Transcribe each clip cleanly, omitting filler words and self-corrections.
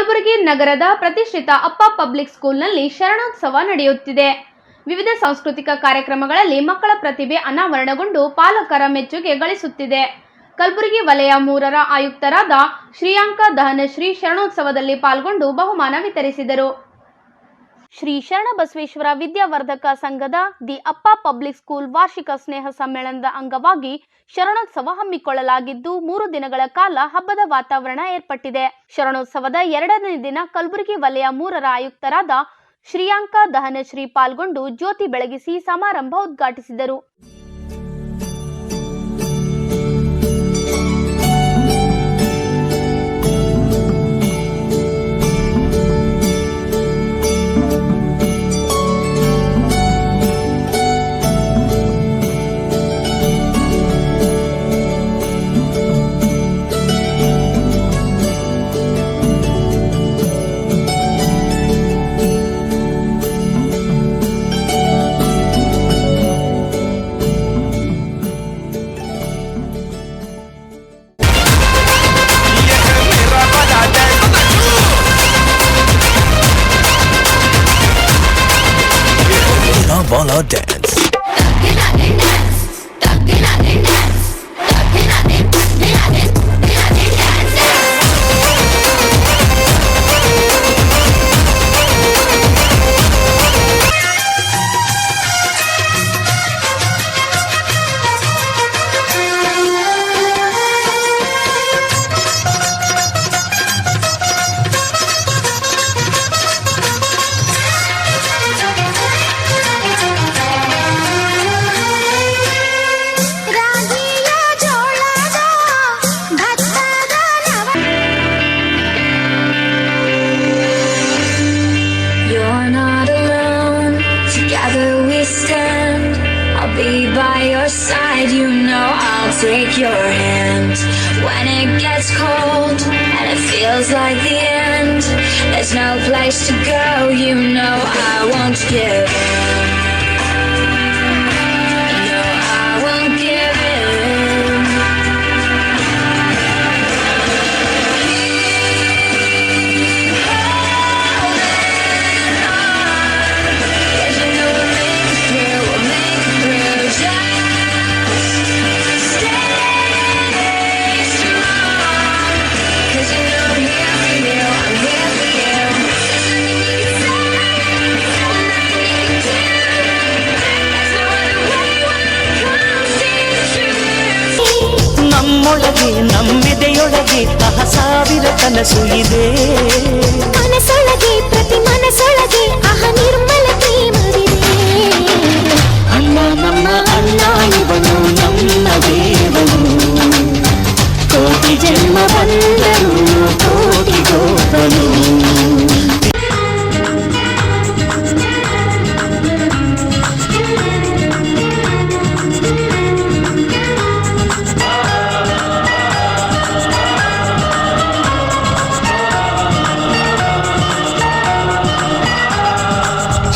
ಕಲಬುರಗಿ ನಗರದ ಪ್ರತಿಷ್ಠಿತ ಅಪ್ಪ ಪಬ್ಲಿಕ್ ಸ್ಕೂಲ್ನಲ್ಲಿ ಶರಣೋತ್ಸವ ನಡೆಯುತ್ತಿದೆ. ವಿವಿಧ ಸಾಂಸ್ಕೃತಿಕ ಕಾರ್ಯಕ್ರಮಗಳಲ್ಲಿ ಮಕ್ಕಳ ಪ್ರತಿಭೆ ಅನಾವರಣಗೊಂಡು ಪಾಲಕರ ಮೆಚ್ಚುಗೆ ಗಳಿಸುತ್ತಿದೆ. ಕಲಬುರಗಿ ವಲಯ 3ರ ಆಯುಕ್ತರಾದ ಶ್ರೀಯಾಂಕ ದಹನಶ್ರೀ ಶರಣೋತ್ಸವದಲ್ಲಿ ಪಾಲ್ಗೊಂಡು ಬಹುಮಾನ ವಿತರಿಸಿದರು. ಶ್ರೀ ಶರಣಬಸವೇಶ್ವರ ವಿದ್ಯಾವರ್ಧಕ ಸಂಘದ ದಿ ಅಪ್ಪ ಪಬ್ಲಿಕ್ ಸ್ಕೂಲ್ ವಾರ್ಷಿಕ ಸ್ನೇಹ ಸಮ್ಮೇಳನದ ಅಂಗವಾಗಿ ಶರಣೋತ್ಸವ ಹಮ್ಮಿಕೊಳ್ಳಲಾಗಿದ್ದು 3 ದಿನಗಳ ಕಾಲ ಹಬ್ಬದ ವಾತಾವರಣ ಏರ್ಪಟ್ಟಿದೆ. ಶರಣೋತ್ಸವದ 2ನೇ ದಿನ ಕಲಬುರಗಿ ವಲಯ 3ರ ಆಯುಕ್ತರಾದ ಶ್ರೀಯಾಂಕ ದಹನಶ್ರೀ ಪಾಲ್ಗೊಂಡು ಜ್ಯೋತಿ ಬೆಳಗಿಸಿ ಸಮಾರಂಭ ಉದ್ಘಾಟಿಸಿದರು. Wanna dance? Be by your side, you know I'll take your hand. When it gets cold and it feels like the end, there's no place to go, you know I won't give in. No, I won't give in. ನಮ್ಮೊಳಗೆ ನಮ್ಮೆದೆಯೊಳಗೆ ಸಾವಿರ ಕನಸು ಇದೆ. ಮನಸೊಳಗೆ ಪ್ರತಿ ಮನಸೊಳಗೆ ನಿರ್ಮಲತೆ ಮರಿದೆ. ಅಣ್ಣ ನಮ್ಮ ಅಣ್ಣ ಇವನು ನಮ್ಮ ದೇವನು. ಕೋಟಿ ಜನ್ಮ ಬಂದರು ಕೋಟಿ ಗೋಪನು.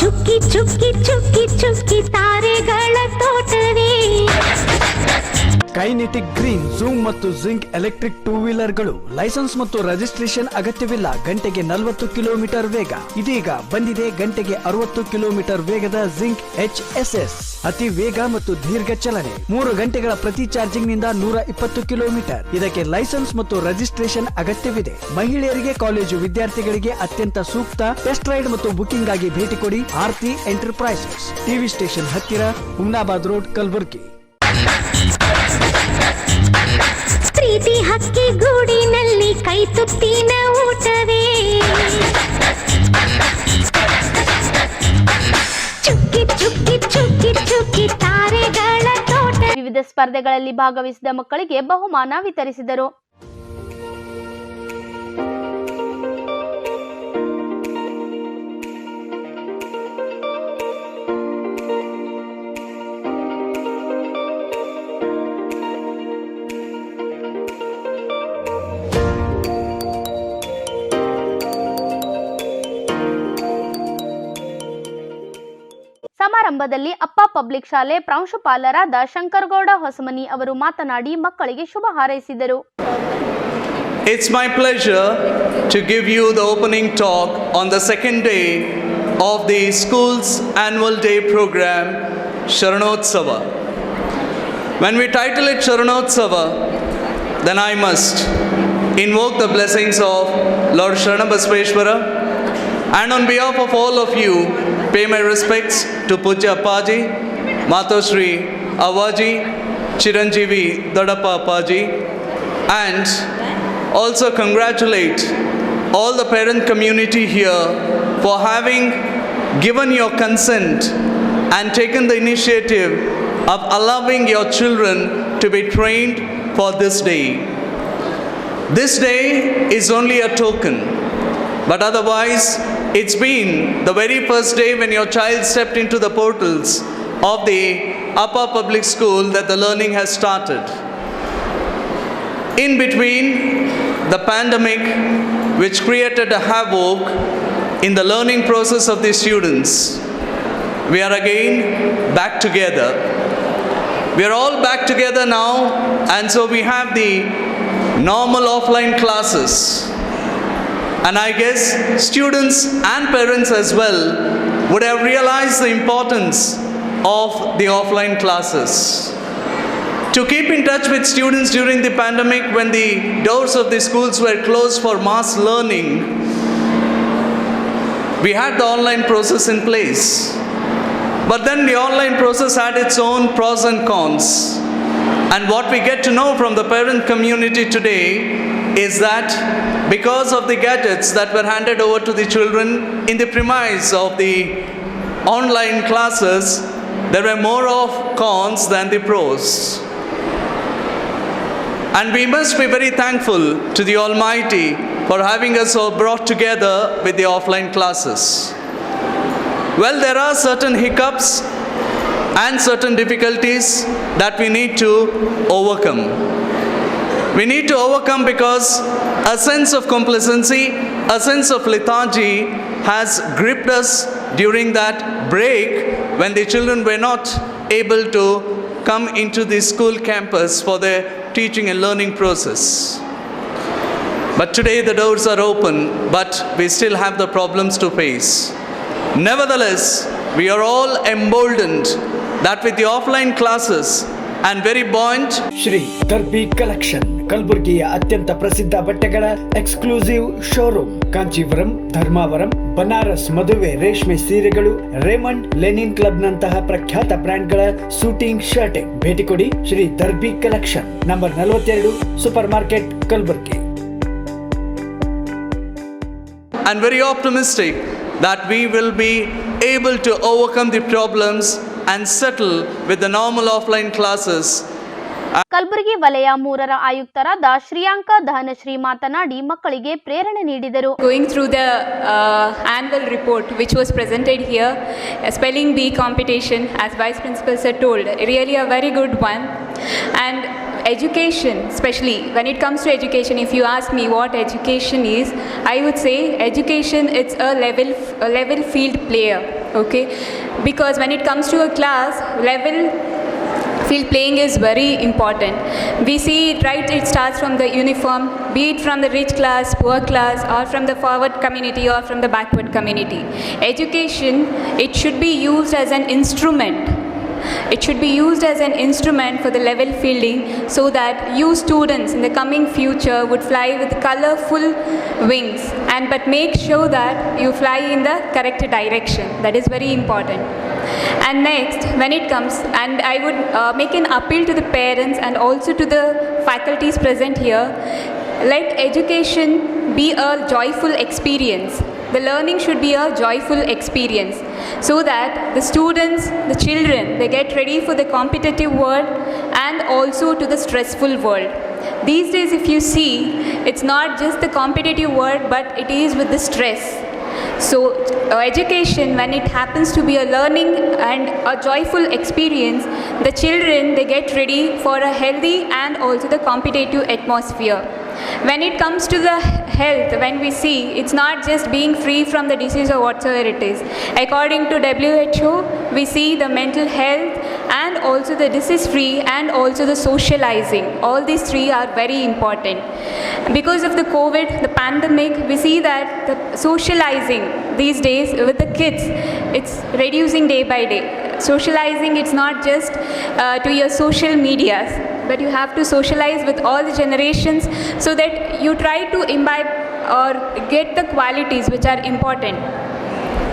ಚುಕ್ಕಿ ಚುಕ್ಕಿ ಚುಕ್ಕಿ ತಾರೆಗಳ ತೋಟವೇ. ಕೈನೆಟಿಕ್ ಗ್ರೀನ್ ಝೂಮ್ ಮತ್ತು ಜಿಂಕ್ ಎಲೆಕ್ಟ್ರಿಕ್ 2 ವೀಲರ್ಗಳು ಲೈಸೆನ್ಸ್ ಮತ್ತು ರಿಜಿಸ್ಟ್ರೇಷನ್ ಅಗತ್ಯವಿಲ್ಲ. ಗಂಟೆಗೆ 40 ಕಿಲೋಮೀಟರ್ ವೇಗ. ಇದೀಗ ಬಂದಿದೆ ಗಂಟೆಗೆ 60 ಕಿಲೋಮೀಟರ್ ವೇಗದ ಜಿಂಕ್ HSS. ಅತಿ ವೇಗ ಮತ್ತು ದೀರ್ಘ ಚಲನೆ. 3 ಗಂಟೆಗಳ ಪ್ರತಿ ಚಾರ್ಜಿಂಗ್ ನಿಂದ 120 ಕಿಲೋಮೀಟರ್. ಇದಕ್ಕೆ ಲೈಸೆನ್ಸ್ ಮತ್ತು ರಿಜಿಸ್ಟ್ರೇಷನ್ ಅಗತ್ಯವಿದೆ. ಮಹಿಳೆಯರಿಗೆ, ಕಾಲೇಜು ವಿದ್ಯಾರ್ಥಿಗಳಿಗೆ ಅತ್ಯಂತ ಸೂಕ್ತ. ಟೆಸ್ಟ್ ರೈಡ್ ಮತ್ತು ಬುಕಿಂಗ್ ಆಗಿ ಭೇಟಿ ಕೊಡಿ ಆರ್ತಿ ಎಂಟರ್ಪ್ರೈಸಸ್, ಟಿವಿ ಸ್ಟೇಷನ್ ಹತ್ತಿರ, ಹುಮ್ನಾಬಾದ್ ರೋಡ್, ಕಲಬುರಗಿ. ಪ್ರೀತಿ ಹಕ್ಕಿ ಗೂಡಿನಲ್ಲಿ ಕೈ ತುತ್ತಿನ ಊಟವೇ. ಚುಕ್ಕಿ ಚುಕ್ಕಿ ಚುಕ್ಕಿ ಚುಕ್ಕಿ ತಾರೆಗಳ ತೋಟ. ವಿವಿಧ ಸ್ಪರ್ಧೆಗಳಲ್ಲಿ ಭಾಗವಹಿಸಿದ ಮಕ್ಕಳಿಗೆ ಬಹುಮಾನ ವಿತರಿಸಿದರು. ಸಮಾರಂಭದಲ್ಲಿ ಅಪ್ಪ ಪಬ್ಲಿಕ್ ಶಾಲೆ ಪ್ರಾಂಶುಪಾಲರಾದ ಶಂಕರಗೌಡ ಹೊಸಮನಿ ಅವರು ಮಾತನಾಡಿ ಮಕ್ಕಳಿಗೆ ಶುಭ ಹಾರೈಸಿದರು. It's my pleasure to give you the opening talk on the second day of the school's annual day program, Sharanotsava. When we title it Sharanotsava, then I must invoke the blessings of Lord Sharanabasveshwara, and on behalf of all of you, pay my respects to Pujya Appaji, Matoshri Avaji, Chiranjeevi Dadappa Appaji, and also congratulate all the parent community here for having given your consent and taken the initiative of allowing your children to be trained for this day. This day is only a token, but otherwise it's been the very first day when your child stepped into the portals of the Appa Public School that the learning has started. In between the pandemic, which created a havoc in the learning process of the students, we are again back together. We are all back together now, and so we have the normal offline classes. And I guess students and parents as well would have realized the importance of the offline classes. To keep in touch with students during the pandemic, when the doors of the schools were closed for mass learning, we had the online process in place. But then the online process had its own pros and cons. And what we get to know from the parent community today is that because of the gadgets that were handed over to the children in the premise of the online classes, there were more of cons than the pros. And we must be very thankful to the Almighty for having us all brought together with the offline classes. Well, there are certain hiccups and certain difficulties that we need to overcome. We need to overcome because a sense of complacency, a sense of lethargy has gripped us during that break when the children were not able to come into the school campus for their teaching and learning process. But today the doors are open, but we still have the problems to face. Nevertheless, we are all emboldened that with the offline classes and very buoyant Shri Darbi collection, ಕಲಬುರಗಿಯ ಅತ್ಯಂತ ಪ್ರಸಿದ್ಧ ಬಟ್ಟೆಗಳ exclusive showroom. Kanjeevaram, Dharmavaram, Banaras ಮದುವೆ ರೇಷ್ಮೆ ಸೀರೆಗಳು, Raymond, Lenin club ನಂತಹ ಪ್ರಖ್ಯಾತ ಬ್ರ್ಯಾಂಡ್ಗಳ shooting shirting. ಭೇಟಿ ಕೊಡಿ Shri Darbi collection, number 42, super market, Kalaburagi. and very optimistic that we will be able to overcome the problems and settle with the normal offline classes. Kalaburagi ವಲಯ 3ರ ಆಯುಕ್ತರಾದ ಶ್ರೀಯಾಂಕ ಧನಶ್ರೀ ಮಾತನಾಡಿ ಮಕ್ಕಳಿಗೆ ಪ್ರೇರಣೆ ನೀಡಿದರು. Going through the annual report which was presented here, a spelling bee competition, as vice principal sir told, really a very good one. And education, especially when it comes to education, if you ask me what education is, I would say education, it's a level field player, okay? Because when it comes to a class, level field playing is very important. We see it, right, it starts from the uniform, be it from the rich class, poor class, or from the forward community or from the backward community. Education, it should be used as an instrument. It should be used as an instrument for the level fielding, so that you students in the coming future would fly with colorful wings, but make sure that you fly in the correct direction. That is very important. And next, when it comes, and I would make an appeal to the parents and also to the faculties present here, let education be a joyful experience. The learning should be a joyful experience, so that the students, the children, they get ready for the competitive world and also to the stressful world. These days, if you see, it's not just the competitive world, but it is with the stress. So education, when it happens to be a learning and a joyful experience, the children, they get ready for a healthy and also the competitive atmosphere. When it comes to the health, when we see, it's not just being free from the disease or whatsoever it is. According to WHO, we see the mental health and also the disease free, and also the socializing. All these three are very important. Because of the COVID, the pandemic, we see that the socializing these days with the kids, it's reducing day by day. Socializing, it's not just to your social medias, but you have to socialize with all the generations so that you try to imbibe or get the qualities which are important.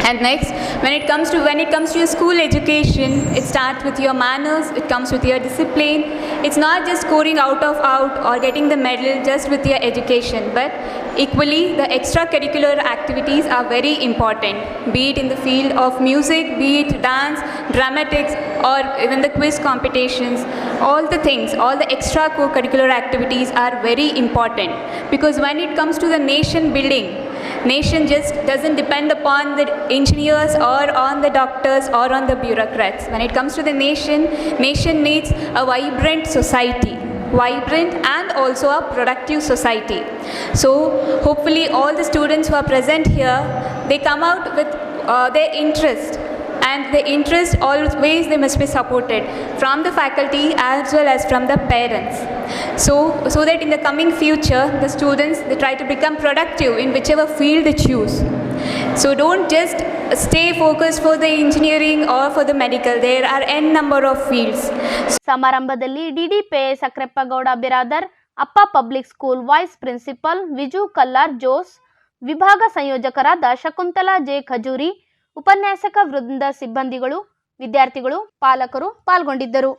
And next, when it comes to your school education, it starts with your manners, it comes with your discipline. It's not just scoring out or getting the medal just with your education, but equally the extracurricular activities are very important, be it in the field of music, be it dance, dramatics, or even the quiz competitions. All the things, all the extracurricular activities are very important, because when it comes to the nation building, nation just doesn't depend upon the engineers or on the doctors or on the bureaucrats. When it comes to the nation needs a vibrant society, vibrant and also a productive society. So hopefully all the students who are present here, they come out with their interest, and the interest always they must be supported from the faculty as well as from the parents, so that in the coming future the students, they try to become productive in whichever field they choose. So don't just stay focused for the engineering or for the medical. There are n number of fields. ಸಮಾರಂಭದಲ್ಲಿ DDP Sakreppagouda Biradar, Appa public school vice principal Viju Kallar Jose, ವಿಭಾಗ ಸಂಯೋಜಕರಾದ Shakuntala J ಖಜೂರಿ, ಉಪನ್ಯಾಸಕ ವೃಂದ, ಸಿಬ್ಬಂದಿಗಳು, ವಿದ್ಯಾರ್ಥಿಗಳು, ಪಾಲಕರು ಪಾಲ್ಗೊಂಡಿದ್ದರು.